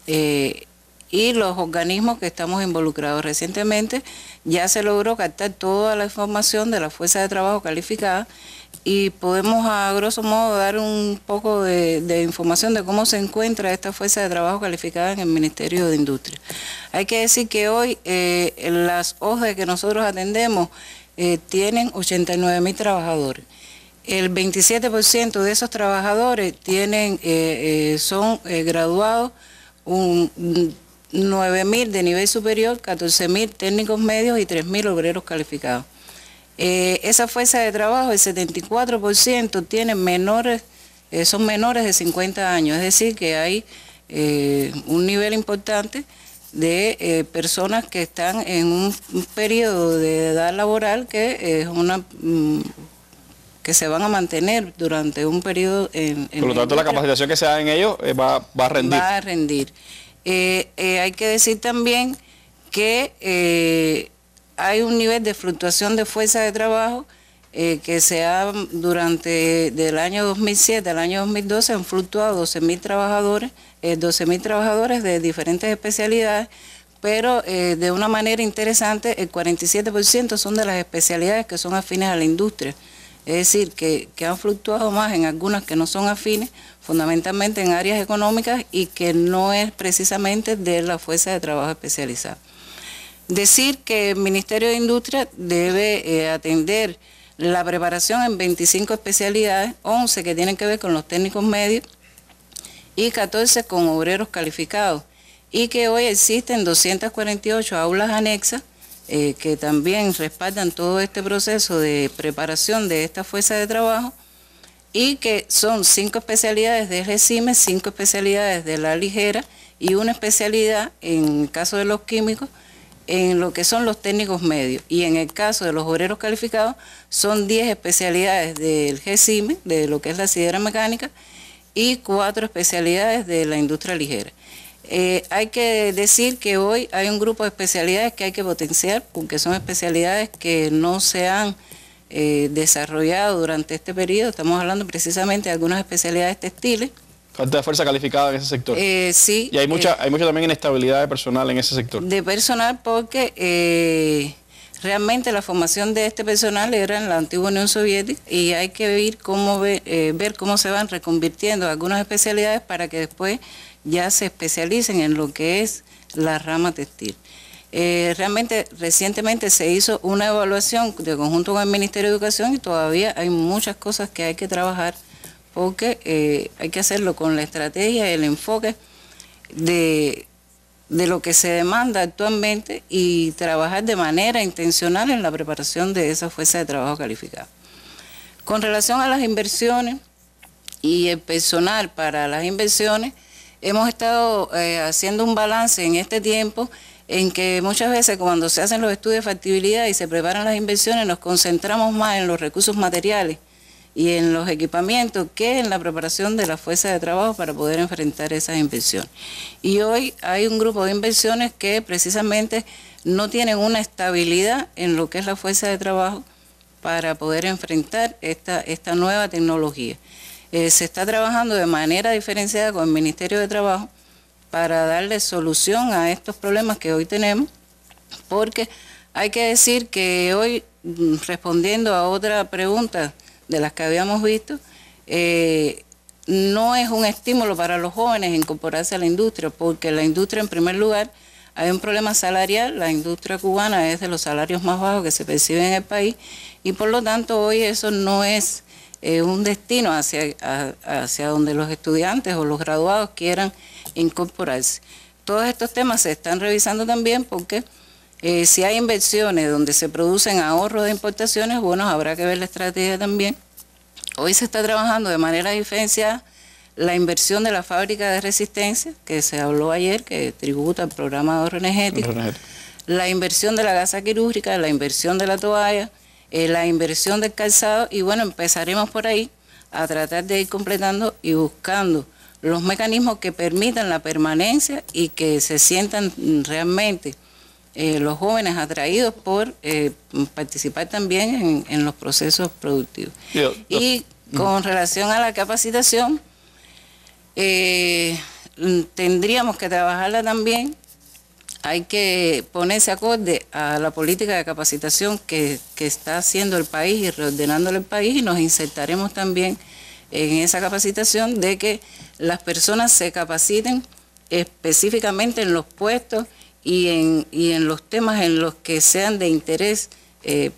y los organismos que estamos involucrados. Recientemente ya se logró captar toda la información de la fuerza de trabajo calificada, y podemos a grosso modo dar un poco de información de cómo se encuentra esta fuerza de trabajo calificada en el Ministerio de Industria. Hay que decir que hoy las OSDE que nosotros atendemos tienen 89.000 trabajadores. El 27% de esos trabajadores son graduados, 9.000 de nivel superior, 14.000 técnicos medios y 3.000 obreros calificados. Esa fuerza de trabajo, el 74% son menores de 50 años, es decir, que hay un nivel importante de personas que están en un periodo de edad laboral que es que se van a mantener durante un periodo por lo tanto, la capacitación que se da en ellos va a rendir. Va a rendir. Hay que decir también que hay un nivel de fluctuación de fuerza de trabajo que durante del año 2007 al año 2012 han fluctuado 12.000 trabajadores de diferentes especialidades, pero de una manera interesante el 47% son de las especialidades que son afines a la industria. Es decir, que han fluctuado más en algunas que no son afines, fundamentalmente en áreas económicas, y que no es precisamente de la fuerza de trabajo especializada. Decir que el Ministerio de Industria debe atender la preparación en 25 especialidades, 11 que tienen que ver con los técnicos medios y 14 con obreros calificados, y que hoy existen 248 aulas anexas que también respaldan todo este proceso de preparación de esta fuerza de trabajo, y que son 5 especialidades de RECIME, 5 especialidades de la ligera y una especialidad, en el caso de los químicos, en lo que son los técnicos medios, y en el caso de los obreros calificados son 10 especialidades del GECIME, de lo que es la sidera mecánica, y 4 especialidades de la industria ligera. Hay que decir que hoy hay un grupo de especialidades que hay que potenciar, porque son especialidades que no se han desarrollado durante este periodo. Estamos hablando precisamente de algunas especialidades textiles. Falta de fuerza calificada en ese sector. Sí. Y hay mucha también inestabilidad de personal en ese sector. De personal porque realmente la formación de este personal era en la antigua Unión Soviética y hay que ver cómo se van reconvirtiendo algunas especialidades para que después ya se especialicen en lo que es la rama textil. Realmente recientemente se hizo una evaluación de conjunto con el Ministerio de Educación y todavía hay muchas cosas que hay que trabajar porque hay que hacerlo con la estrategia y el enfoque de lo que se demanda actualmente y trabajar de manera intencional en la preparación de esa fuerza de trabajo calificada. Con relación a las inversiones y el personal para las inversiones, hemos estado haciendo un balance en este tiempo en que muchas veces cuando se hacen los estudios de factibilidad y se preparan las inversiones nos concentramos más en los recursos materiales y en los equipamientos que en la preparación de la fuerza de trabajo para poder enfrentar esas inversiones. Y hoy hay un grupo de inversiones que precisamente no tienen una estabilidad en lo que es la fuerza de trabajo para poder enfrentar esta nueva tecnología. Se está trabajando de manera diferenciada con el Ministerio de Trabajo para darle solución a estos problemas que hoy tenemos, porque hay que decir que hoy, respondiendo a otra pregunta de las que habíamos visto, no es un estímulo para los jóvenes incorporarse a la industria, porque la industria, en primer lugar, hay un problema salarial, la industria cubana es de los salarios más bajos que se perciben en el país, y por lo tanto hoy eso no es un destino hacia donde los estudiantes o los graduados quieran incorporarse. Todos estos temas se están revisando también porque si hay inversiones donde se producen ahorros de importaciones, bueno, habrá que ver la estrategia también. Hoy se está trabajando de manera diferenciada la inversión de la fábrica de resistencia, que se habló ayer, que tributa al programa de ahorro energético, la inversión de la gasa quirúrgica, la inversión de la toalla, la inversión del calzado, y bueno, empezaremos por ahí a tratar de ir completando y buscando los mecanismos que permitan la permanencia y que se sientan realmente los jóvenes atraídos por participar también en los procesos productivos. Y con relación a la capacitación, tendríamos que trabajarla también. Hay que ponerse acorde a la política de capacitación que está haciendo el país y reordenándole el país, y nos insertaremos también en esa capacitación de que las personas se capaciten específicamente en los puestos y en los temas en los que sean de interés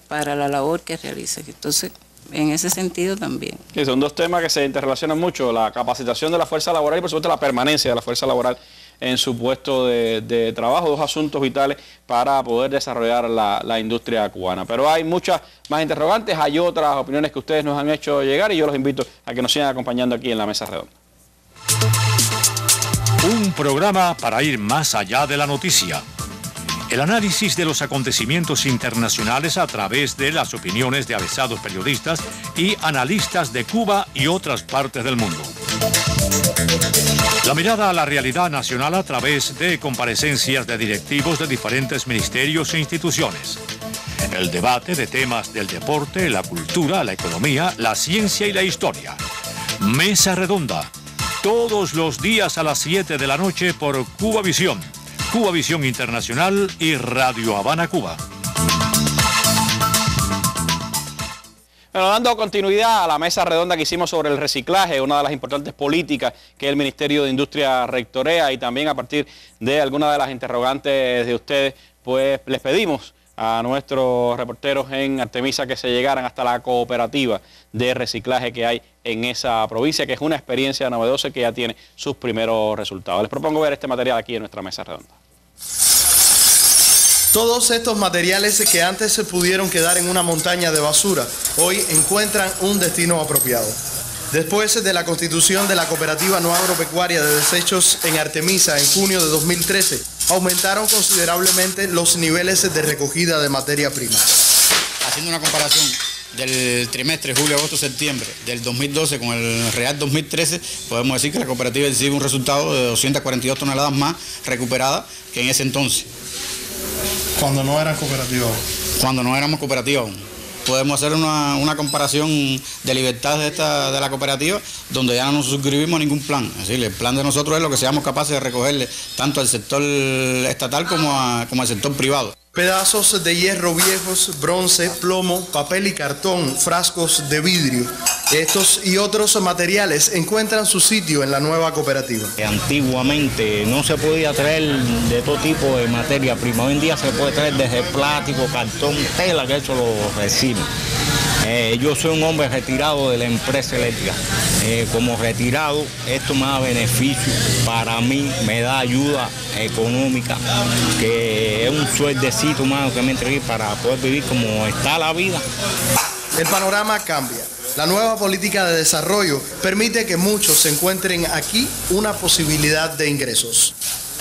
para la labor que realicen. Entonces, en ese sentido también. Sí, son dos temas que se interrelacionan mucho, la capacitación de la fuerza laboral y por supuesto la permanencia de la fuerza laboral en su puesto de trabajo, dos asuntos vitales para poder desarrollar la industria cubana. Pero hay muchas más interrogantes, hay otras opiniones que ustedes nos han hecho llegar y yo los invito a que nos sigan acompañando aquí en la Mesa Redonda. Un programa para ir más allá de la noticia. El análisis de los acontecimientos internacionales a través de las opiniones de avesados periodistas y analistas de Cuba y otras partes del mundo. La mirada a la realidad nacional a través de comparecencias de directivos de diferentes ministerios e instituciones. El debate de temas del deporte, la cultura, la economía, la ciencia y la historia. Mesa Redonda, todos los días a las 7 de la noche por Cubavisión, Cubavisión Internacional y Radio Habana, Cuba. Bueno, dando continuidad a la mesa redonda que hicimos sobre el reciclaje, una de las importantes políticas que el Ministerio de Industria rectorea, y también a partir de algunas de las interrogantes de ustedes, pues les pedimos a nuestros reporteros en Artemisa que se llegaran hasta la cooperativa de reciclaje que hay en esa provincia, que es una experiencia novedosa y que ya tiene sus primeros resultados. Les propongo ver este material aquí en nuestra mesa redonda. Todos estos materiales que antes se pudieron quedar en una montaña de basura, hoy encuentran un destino apropiado. Después de la constitución de la Cooperativa No Agropecuaria de Desechos en Artemisa en junio de 2013, aumentaron considerablemente los niveles de recogida de materia prima. Haciendo una comparación del trimestre julio, agosto, septiembre del 2012 con el real 2013, podemos decir que la cooperativa exhibe un resultado de 242 toneladas más recuperadas que en ese entonces. Cuando no eran cooperativas. Cuando no éramos cooperativas aún. podemos hacer una comparación de libertades de la cooperativa, donde ya no nos suscribimos a ningún plan. Es decir, el plan de nosotros es lo que seamos capaces de recogerle tanto al sector estatal como al sector privado. Pedazos de hierro viejos, bronce, plomo, papel y cartón, frascos de vidrio. Estos y otros materiales encuentran su sitio en la nueva cooperativa. Antiguamente no se podía traer de todo tipo de materia prima. Hoy en día se puede traer desde plástico, cartón, tela, que eso lo recibe. Yo soy un hombre retirado de la empresa eléctrica. Como retirado, esto me da beneficio para mí, me da ayuda económica, que es un sueldecito más que me entregué para poder vivir como está la vida. El panorama cambia. La nueva política de desarrollo permite que muchos se encuentren aquí una posibilidad de ingresos.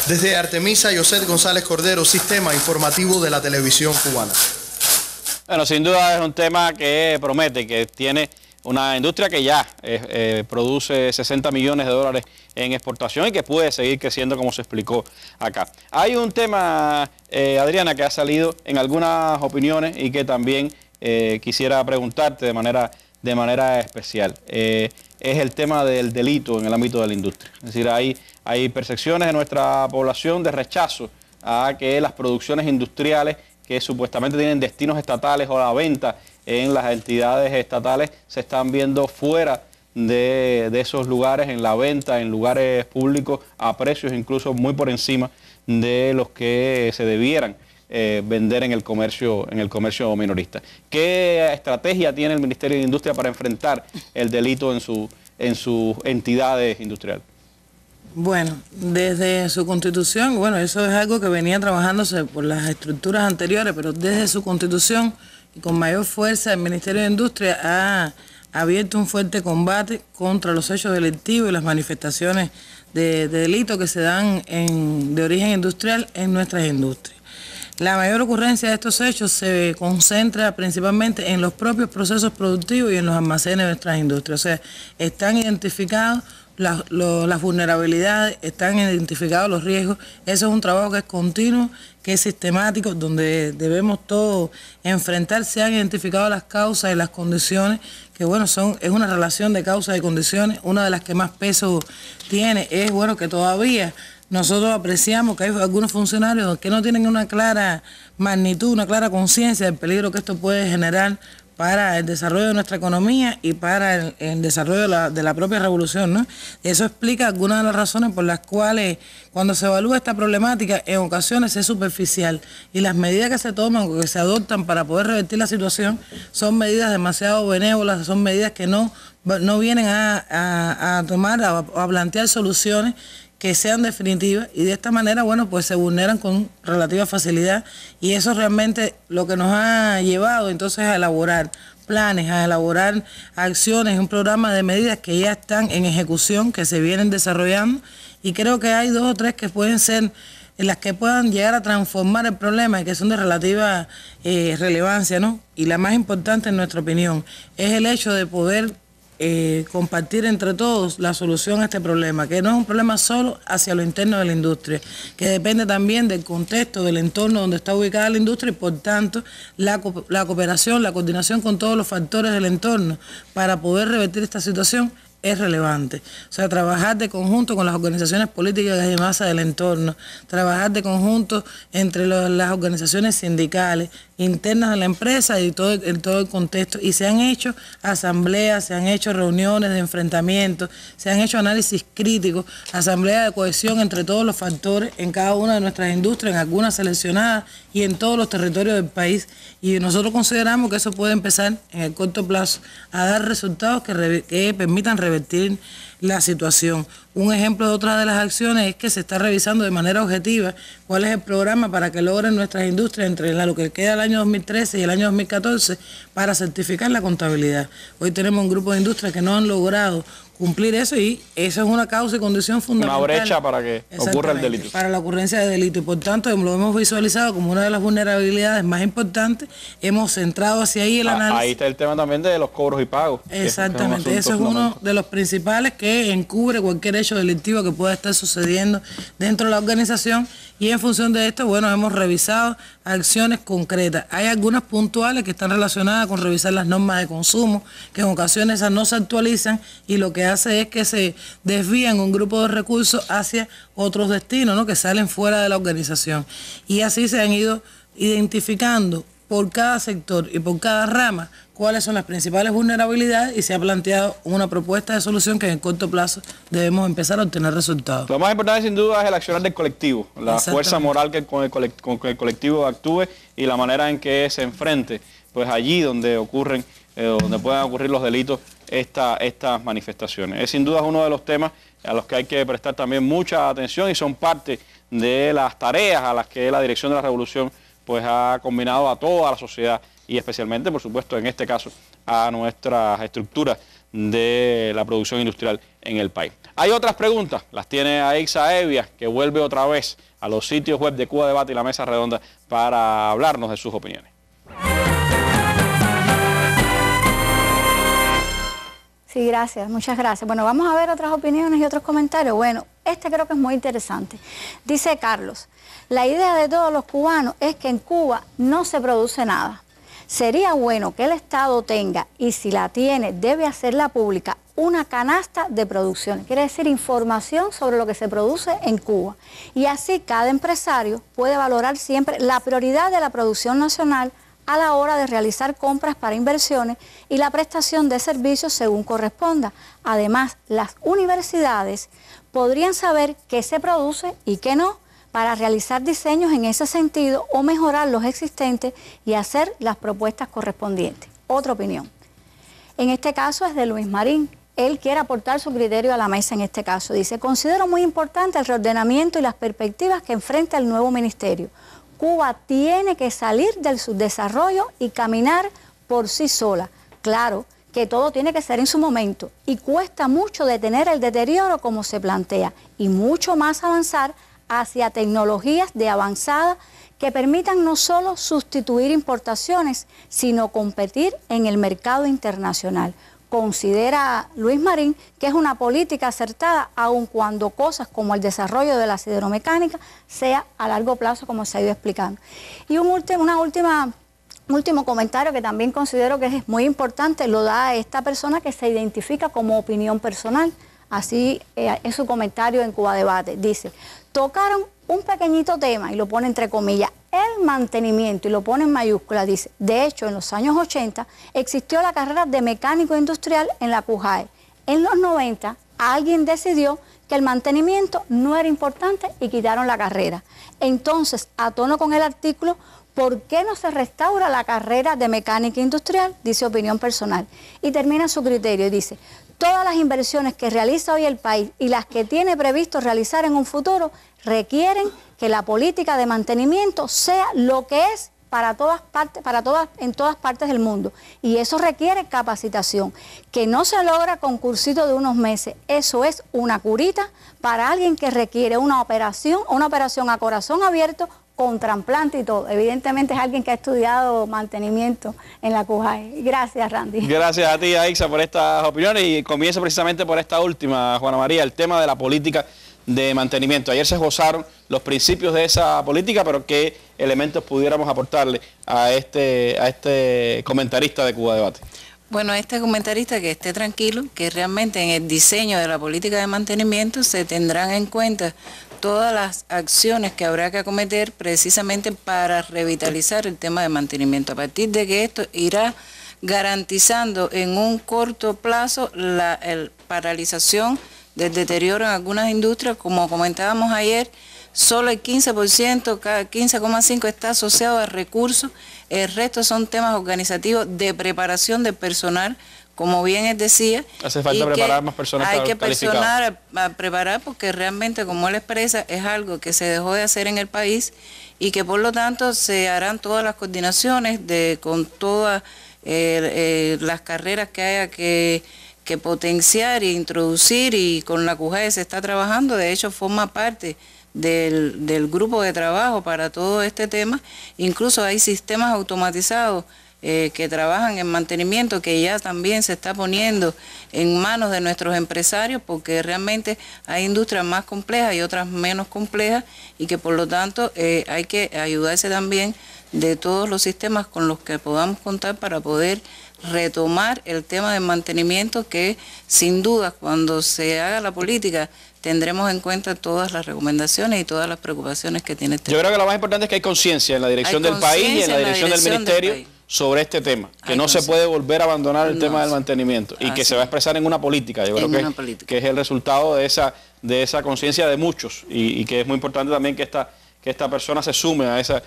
Desde Artemisa, Yoset González Cordero, Sistema Informativo de la Televisión Cubana. Bueno, sin duda es un tema que promete, que tiene una industria que ya produce 60 millones de dólares en exportación y que puede seguir creciendo como se explicó acá. Hay un tema, Adriana, que ha salido en algunas opiniones y que también quisiera preguntarte de manera especial. Es el tema del delito en el ámbito de la industria. Es decir, hay percepciones de nuestra población de rechazo a que las producciones industriales que supuestamente tienen destinos estatales o la venta en las entidades estatales se están viendo fuera de esos lugares, en la venta, en lugares públicos, a precios incluso muy por encima de los que se debieran vender en el comercio minorista. ¿Qué estrategia tiene el Ministerio de Industria para enfrentar el delito en sus entidades industriales? Bueno, desde su constitución, bueno, eso es algo que venía trabajándose por las estructuras anteriores, pero desde su constitución y con mayor fuerza el Ministerio de Industria ha abierto un fuerte combate contra los hechos delictivos y las manifestaciones de delito que se dan de origen industrial en nuestras industrias. La mayor ocurrencia de estos hechos se concentra principalmente en los propios procesos productivos y en los almacenes de nuestras industrias. O sea, están identificados las vulnerabilidades, están identificados los riesgos. Eso es un trabajo que es continuo, que es sistemático, donde debemos todos enfrentar. Se han identificado las causas y las condiciones, que bueno, es una relación de causas y condiciones. Una de las que más peso tiene es, bueno, que todavía nosotros apreciamos que hay algunos funcionarios que no tienen una clara magnitud, una clara conciencia del peligro que esto puede generar para el desarrollo de nuestra economía y para el desarrollo de la propia revolución, ¿no? Eso explica algunas de las razones por las cuales cuando se evalúa esta problemática en ocasiones es superficial y las medidas que se toman o que se adoptan para poder revertir la situación son medidas demasiado benévolas, son medidas que no vienen a tomar o a plantear soluciones que sean definitivas, y de esta manera, bueno, pues se vulneran con relativa facilidad, y eso es realmente lo que nos ha llevado entonces a elaborar planes, a elaborar acciones, un programa de medidas que ya están en ejecución, que se vienen desarrollando, y creo que hay 2 o 3 que pueden ser en las que puedan llegar a transformar el problema y que son de relativa relevancia, ¿no? Y la más importante, en nuestra opinión, es el hecho de poder compartir entre todos la solución a este problema, que no es un problema solo hacia lo interno de la industria, que depende también del contexto, del entorno donde está ubicada la industria, y por tanto la cooperación, la coordinación con todos los factores del entorno para poder revertir esta situación es relevante. O sea, trabajar de conjunto con las organizaciones políticas de masa del entorno, trabajar de conjunto entre las organizaciones sindicales, internas de la empresa y en todo el contexto. Y se han hecho asambleas, se han hecho reuniones de enfrentamiento, se han hecho análisis críticos, asambleas de cohesión entre todos los factores en cada una de nuestras industrias, en algunas seleccionadas y en todos los territorios del país. Y nosotros consideramos que eso puede empezar en el corto plazo a dar resultados que permitan revertir la situación. Un ejemplo de otra de las acciones es que se está revisando de manera objetiva cuál es el programa para que logren nuestras industrias entre lo que queda del año 2013 y el año 2014 para certificar la contabilidad. Hoy tenemos un grupo de industrias que no han logrado cumplir eso, y eso es una causa y condición fundamental. Una brecha para que ocurra el delito. Para la ocurrencia de delito, y por tanto lo hemos visualizado como una de las vulnerabilidades más importantes. Hemos centrado hacia ahí el análisis. Ahí está el tema también de los cobros y pagos. Exactamente, eso es uno de los principales, que que encubre cualquier hecho delictivo que pueda estar sucediendo dentro de la organización, y en función de esto, bueno, hemos revisado acciones concretas. Hay algunas puntuales que están relacionadas con revisar las normas de consumo, que en ocasiones esas no se actualizan y lo que hace es que se desvían un grupo de recursos hacia otros destinos, ¿no?, que salen fuera de la organización. Y así se han ido identificando por cada sector y por cada rama cuáles son las principales vulnerabilidades, y se ha planteado una propuesta de solución que en el corto plazo debemos empezar a obtener resultados. Lo más importante sin duda es el accionar del colectivo, la fuerza moral que con que el colectivo actúe y la manera en que se enfrente, pues allí donde ocurren, donde puedan ocurrir los delitos, estas manifestaciones. Es sin duda uno de los temas a los que hay que prestar también mucha atención y son parte de las tareas a las que la Dirección de la Revolución pues ha combinado a toda la sociedad y especialmente, por supuesto, en este caso, a nuestras estructuras de la producción industrial en el país. Hay otras preguntas, las tiene Aixa Evia, que vuelve otra vez a los sitios web de Cuba Debate y la Mesa Redonda para hablarnos de sus opiniones. Sí, gracias, muchas gracias. Bueno, vamos a ver otras opiniones y otros comentarios. Bueno, este creo que es muy interesante. Dice Carlos, la idea de todos los cubanos es que en Cuba no se produce nada. Sería bueno que el Estado tenga, y si la tiene, debe hacerla pública, una canasta de producción. Quiere decir información sobre lo que se produce en Cuba. Y así cada empresario puede valorar siempre la prioridad de la producción nacional a la hora de realizar compras para inversiones y la prestación de servicios según corresponda. Además, las universidades podrían saber qué se produce y qué no, para realizar diseños en ese sentido o mejorar los existentes y hacer las propuestas correspondientes. Otra opinión. En este caso es de Luis Marín. Él quiere aportar su criterio a la mesa en este caso. Dice, considero muy importante el reordenamiento y las perspectivas que enfrenta el nuevo ministerio. Cuba tiene que salir del subdesarrollo y caminar por sí sola. Claro que todo tiene que ser en su momento y cuesta mucho detener el deterioro como se plantea y mucho más avanzar hacia tecnologías de avanzada que permitan no solo sustituir importaciones, sino competir en el mercado internacional. Considera Luis Marín que es una política acertada, aun cuando cosas como el desarrollo de la sideromecánica sea a largo plazo, como se ha ido explicando. Y un último comentario que también considero que es muy importante, lo da esta persona que se identifica como opinión personal. Así es su comentario en Cuba Debate. Dice, tocaron un pequeñito tema, y lo pone entre comillas, el mantenimiento, y lo pone en mayúsculas. Dice, de hecho, en los años 80 existió la carrera de mecánico industrial en la CUJAE. En los 90 alguien decidió que el mantenimiento no era importante y quitaron la carrera. Entonces, a tono con el artículo, ¿por qué no se restaura la carrera de mecánica industrial? Dice opinión personal. Y termina su criterio y dice, todas las inversiones que realiza hoy el país y las que tiene previsto realizar en un futuro requieren que la política de mantenimiento sea lo que es para todas partes, en todas partes del mundo. Y eso requiere capacitación, que no se logra con cursito de unos meses. Eso es una curita para alguien que requiere una operación a corazón abierto, con trasplante y todo. Evidentemente es alguien que ha estudiado mantenimiento en la CUJAE. Gracias, Randy. Gracias a ti, Aixa, por estas opiniones, y comienzo precisamente por esta última, Juana María, el tema de la política de mantenimiento. Ayer se esbozaron los principios de esa política, pero ¿qué elementos pudiéramos aportarle a este comentarista de Cuba Debate? Bueno, este comentarista que esté tranquilo, que realmente en el diseño de la política de mantenimiento se tendrán en cuenta todas las acciones que habrá que acometer precisamente para revitalizar el tema de mantenimiento. A partir de que esto irá garantizando en un corto plazo la paralización del deterioro en algunas industrias, como comentábamos ayer, solo el 15%, cada 15,5% está asociado a recursos, el resto son temas organizativos de preparación del personal, como bien él decía. Hace falta preparar más personas calificadas. Hay que preparar porque realmente, como él expresa, es algo que se dejó de hacer en el país y que por lo tanto se harán todas las coordinaciones con todas las carreras que haya que potenciar e introducir, y con la CUJAE se está trabajando. De hecho, forma parte del grupo de trabajo para todo este tema. Incluso hay sistemas automatizados que trabajan en mantenimiento, que ya también se está poniendo en manos de nuestros empresarios, porque realmente hay industrias más complejas y otras menos complejas, y que por lo tanto hay que ayudarse también de todos los sistemas con los que podamos contar para poder retomar el tema del mantenimiento, que sin duda cuando se haga la política tendremos en cuenta todas las recomendaciones y todas las preocupaciones que tiene este Yo creo que lo más importante es que hay conciencia en la dirección del país y en la dirección del ministerio sobre este tema, que no se puede volver a abandonar el tema del mantenimiento y que se va a expresar en una política. Yo creo que es el resultado de esa conciencia de muchos y que es muy importante también que esta persona se sume a ese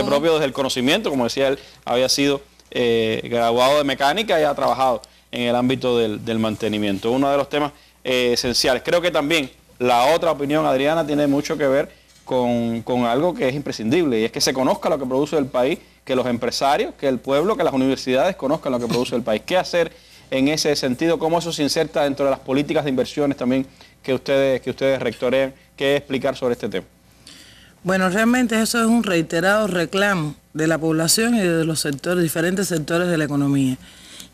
propio desde el conocimiento. Como decía él, había sido graduado de mecánica y ha trabajado en el ámbito del mantenimiento. Uno de los temas esenciales. Creo que también la otra opinión, Adriana, tiene mucho que ver con algo que es imprescindible, y es que se conozca lo que produce el país, que los empresarios, que el pueblo, que las universidades conozcan lo que produce el país. ¿Qué hacer en ese sentido? ¿Cómo eso se inserta dentro de las políticas de inversiones también que ustedes rectorean? ¿Qué explicar sobre este tema? Bueno, realmente eso es un reiterado reclamo de la población y de los sectores, diferentes sectores de la economía.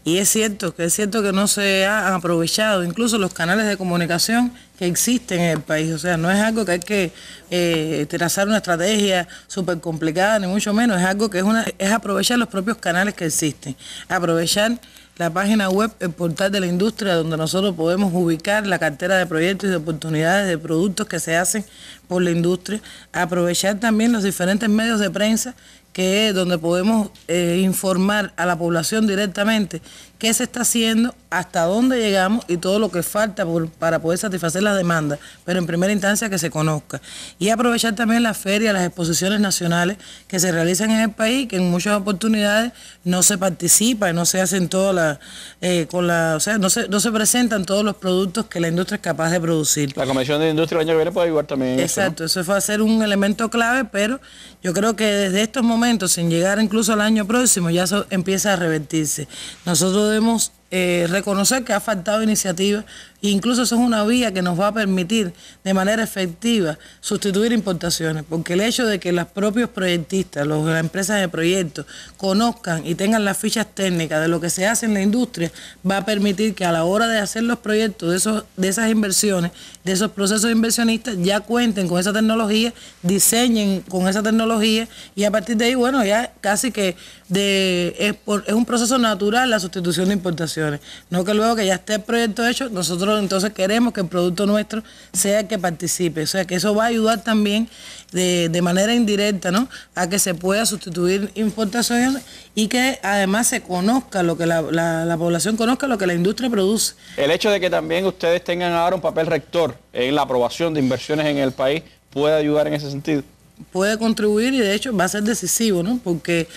Y es cierto que no se han aprovechado incluso los canales de comunicación que existen en el país. O sea, no es algo que hay que trazar una estrategia súper complicada, ni mucho menos. Es algo que es aprovechar los propios canales que existen. Aprovechar la página web, el portal de la industria, donde nosotros podemos ubicar la cartera de proyectos y de oportunidades de productos que se hacen por la industria. Aprovechar también los diferentes medios de prensa, que es donde podemos informar a la población directamente qué se está haciendo, hasta dónde llegamos y todo lo que falta para poder satisfacer las demandas, pero en primera instancia que se conozca. Y aprovechar también las ferias, las exposiciones nacionales que se realizan en el país, que en muchas oportunidades no se participa y no se hacen todas no se presentan todos los productos que la industria es capaz de producir. La Comisión de Industria el año que viene puede ayudar también en Exacto, eso va a ser un elemento clave, pero yo creo que desde estos momentos, sin llegar incluso al año próximo, ya eso empieza a revertirse. Nosotros debemos reconocer que ha faltado iniciativa, e incluso eso es una vía que nos va a permitir de manera efectiva sustituir importaciones, porque el hecho de que los propios proyectistas, las empresas de proyectos, conozcan y tengan las fichas técnicas de lo que se hace en la industria, va a permitir que a la hora de hacer los proyectos de esas inversiones, de esos procesos inversionistas, ya cuenten con esa tecnología, diseñen con esa tecnología, y a partir de ahí, bueno, ya casi que es un proceso natural la sustitución de importaciones. No que luego que ya esté el proyecto hecho, nosotros entonces queremos que el producto nuestro sea el que participe. O sea que eso va a ayudar también de manera indirecta, ¿no?, a que se pueda sustituir importaciones y que además se conozca lo que la población conozca lo que la industria produce. El hecho de que también ustedes tengan ahora un papel rector en la aprobación de inversiones en el país puede ayudar en ese sentido. Puede contribuir y de hecho va a ser decisivo, ¿no?, porque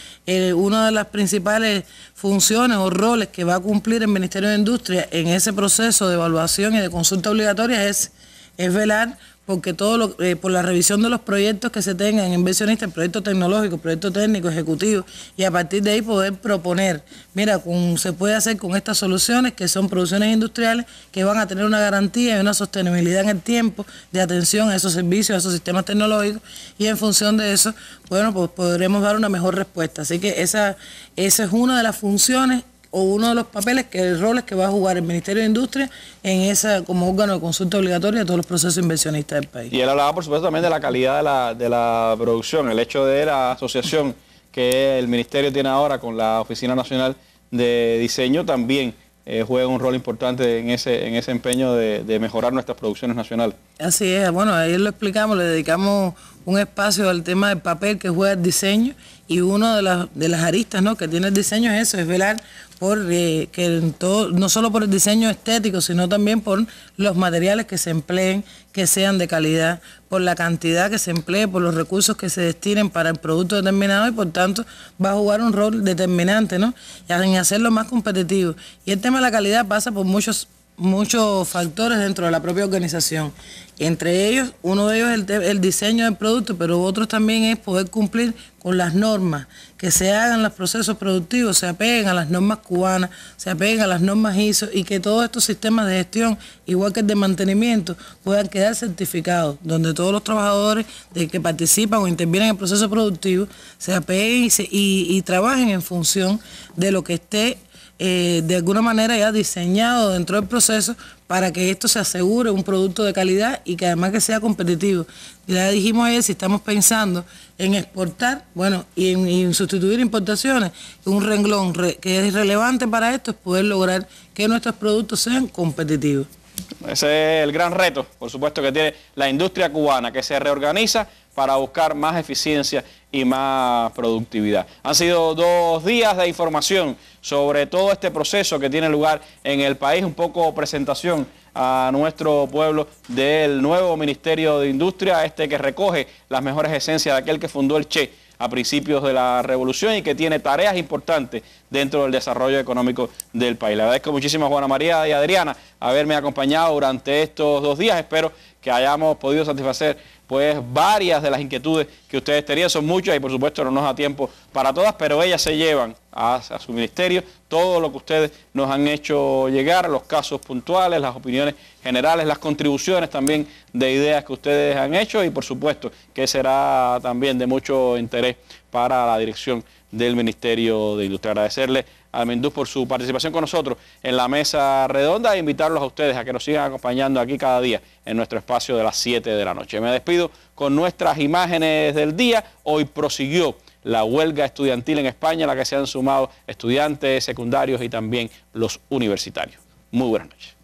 una de las principales funciones o roles que va a cumplir el Ministerio de Industria en ese proceso de evaluación y de consulta obligatoria es velar porque por la revisión de los proyectos que se tengan, inversionistas, proyectos tecnológicos, proyectos técnicos, ejecutivos, y a partir de ahí poder proponer, mira, se puede hacer con estas soluciones que son producciones industriales que van a tener una garantía y una sostenibilidad en el tiempo de atención a esos servicios, a esos sistemas tecnológicos, y en función de eso, bueno, pues podremos dar una mejor respuesta. Así que esa es una de las funciones o uno de los roles que va a jugar el Ministerio de Industria como órgano de consulta obligatoria de todos los procesos inversionistas del país. Y él hablaba, por supuesto, también de la calidad de la producción, el hecho de la asociación que el Ministerio tiene ahora con la Oficina Nacional de Diseño también juega un rol importante en ese empeño de mejorar nuestras producciones nacionales. Así es, bueno, ayer lo explicamos, le dedicamos un espacio al tema del papel que juega el diseño, y una de las aristas, ¿no?, que tiene el diseño es eso, es velar por no solo por el diseño estético, sino también por los materiales que se empleen, que sean de calidad, por la cantidad que se emplee, por los recursos que se destinen para el producto determinado, y por tanto va a jugar un rol determinante, ¿no?, en hacerlo más competitivo. Y el tema de la calidad pasa por muchos muchos factores dentro de la propia organización. Entre ellos, uno de ellos es el diseño del producto, pero otro también es poder cumplir con las normas, que se hagan los procesos productivos, se apeguen a las normas cubanas, se apeguen a las normas ISO y que todos estos sistemas de gestión, igual que el de mantenimiento, puedan quedar certificados, donde todos los trabajadores que participan o intervienen en el proceso productivo se apeguen y trabajen en función de lo que esté de alguna manera ya diseñado dentro del proceso para que esto se asegure un producto de calidad y que además que sea competitivo. Ya dijimos ayer, si estamos pensando en exportar, bueno, y en sustituir importaciones, un renglón que es relevante para esto es poder lograr que nuestros productos sean competitivos. Ese es el gran reto, por supuesto, que tiene la industria cubana, que se reorganiza para buscar más eficiencia y más productividad. Han sido 2 días de información sobre todo este proceso que tiene lugar en el país, un poco presentación a nuestro pueblo del nuevo Ministerio de Industria, que recoge las mejores esencias de aquel que fundó el Che a principios de la revolución y que tiene tareas importantes dentro del desarrollo económico del país. Le agradezco muchísimo a Juana María y a Adriana haberme acompañado durante estos 2 días. Espero que hayamos podido satisfacer pues varias de las inquietudes que ustedes tenían. Son muchas y por supuesto no nos da tiempo para todas, pero ellas se llevan a su ministerio todo lo que ustedes nos han hecho llegar, los casos puntuales, las opiniones generales, las contribuciones también de ideas que ustedes han hecho y por supuesto que será también de mucho interés para la dirección del Ministerio de Industria. Agradecerle a Mendús por su participación con nosotros en la mesa redonda e invitarlos a ustedes a que nos sigan acompañando aquí cada día en nuestro espacio de las 7 de la noche. Me despido con nuestras imágenes del día. Hoy prosiguió la huelga estudiantil en España, a la que se han sumado estudiantes secundarios y también los universitarios. Muy buenas noches.